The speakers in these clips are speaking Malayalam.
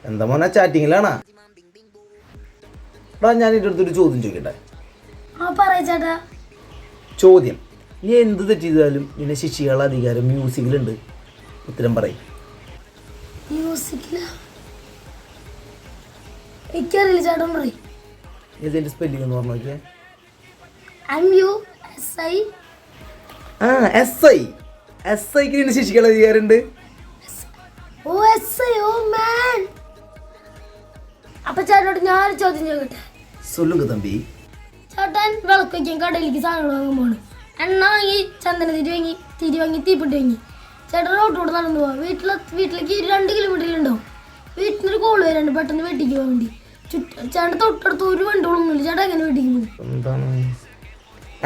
എന്താ മോനെ ചാറ്റിങ്ങിലാണാ? എടാ ഞാൻ എൻ്റെ അടുത്തൊരു ചോദ്യം ചോദിക്കട്ടെ? ചോദ്യം: നീ എന്ത് തെറ്റ് ചെയ്താലും നിന്നെ ശിക്ഷിക്കാനുള്ള അധികാരം മ്യൂസിക്കിലുണ്ട്. ഉത്തരം പറയും. ഇതിന്റെ സ്പെല്ലിംഗ് എന്ന് പറഞ്ഞു നോക്കിയേ. SIക്ക് നിന്നെ ശിക്ഷിക്കാനുള്ള അധികാരമുണ്ട്. അപ്പൊ ചേട്ടനോട് ഞാൻ ചോദ്യം ചോദിക്കട്ടെ? സൊല്ലുങ്ക തമ്പി. ചേട്ടൻ വിളക്ക് വയ്ക്കാൻ കടയിലേക്ക് സാധനങ്ങൾ വാങ്ങാൻ പോണ്. എണ്ണ വാങ്ങി, ചന്ദന തിരി വാങ്ങി തീപ്പെട്ടി വാങ്ങി. ചേട്ടൻ റോട്ടിലൂടെ നടന്നു പോവാം. വീട്ടിലേക്ക് 2 കിലോമീറ്ററിലുണ്ടാവും. വീട്ടിനൊരു കോള് വരാണ്ട് പെട്ടെന്ന് വീട്ടിലേക്ക് പോകാൻ വേണ്ടി. ചേട്ടൻ തൊട്ടടുത്ത് ഒരു വണ്ടികളൊന്നുമില്ല. ചേട്ടൻ എങ്ങനെ വീട്ടിലേക്ക് പോകും? എന്താണ്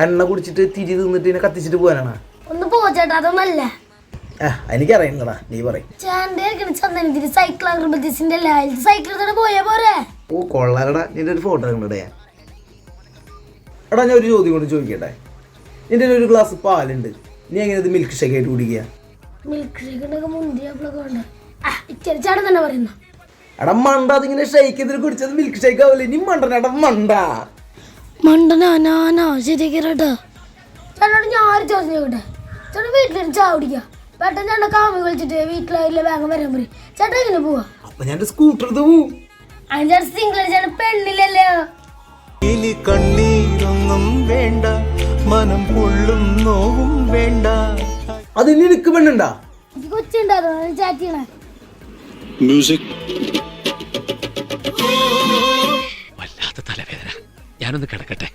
എണ്ണ കുടിച്ചിട്ട് തിരി തിന്നിട്ട് ഇതിനെ കത്തിച്ചിട്ട് പോകാനാണ്? ഒന്ന് പോ ചേട്ടാ, അതൊന്നല്ല. എനിക്കറിയണ്ടടാ, നീ പറയും. ചേട്ടൻ ചന്ദനത്തിരി സൈക്കിൾ അഗ്രബത്തിസിന്റെ സൈക്കിൾ എടുത്തിട്ട് പോയാ പോരെ? ഓ കൊള്ളാലടാ, നിന്റെ ഒരു ഫോട്ടോ കണ്ടേ. എടാ ഞാൻ ഒരു ചോദ്യം കൊണ്ട് ചോദിക്കട്ടെ? നിന്റെ ഒരു ഗ്ലാസ് പാലുണ്ട്, നീ എങ്ങനെ ഇത് മിൽക്ക് ഷേക്ക് ആയിട്ട് കുടിക്കുക? മിൽക്ക് ഷേക്ക് ഉണ്ടൊക്കെ മുന്തിരിയാപ്പിളൊക്കെ ഉണ്ട്. ചേട്ടൻ തന്നെ പറയുന്ന എടാ മണ്ട, അതിങ്ങനെ ഷേക്ക് ചെയ്തിട്ട് കുടിച്ചത് മിൽക്ക് ഷേക്ക് ആവില്ലേ? നീ മണ്ടനാടാ മണ്ടനാ. ശരിയാ. ചേട്ടനോട് ഞാൻ ഒരു ചോദ്യം ചോദിക്കട്ടെ? ചേട്ടൻ വീട്ടിലിരുന്ന് ചായ കുടിക്കുക. പെട്ടെന്ന് ചേട്ടൻ കാമി വിളിച്ചിട്ട് വീട്ടിലായില്ല വേഗം വരാൻ പറയും. ചേട്ടൻ എങ്ങനെ പോവാ? അപ്പൊ ഞാൻ സ്കൂട്ടർ എടുത്ത് പോവും. അതിന്റെ സിംഗിൾ ചേട്ടൻ പെണ്ണില്ലല്ലോ. ഇനി കണ്ണീരൊന്നും വേണ്ട, മനം പൊള്ളും നോവും വേണ്ട. അതിന് നിനക്ക് പെണ്ണുണ്ടാ? എനിക്ക് കൊച്ചുണ്ടായിരുന്നു, ചാറ്റ് ചെയ്യണേ. വല്ലാത്ത തലവേദന, ഞാനൊന്ന് കിടക്കട്ടെ.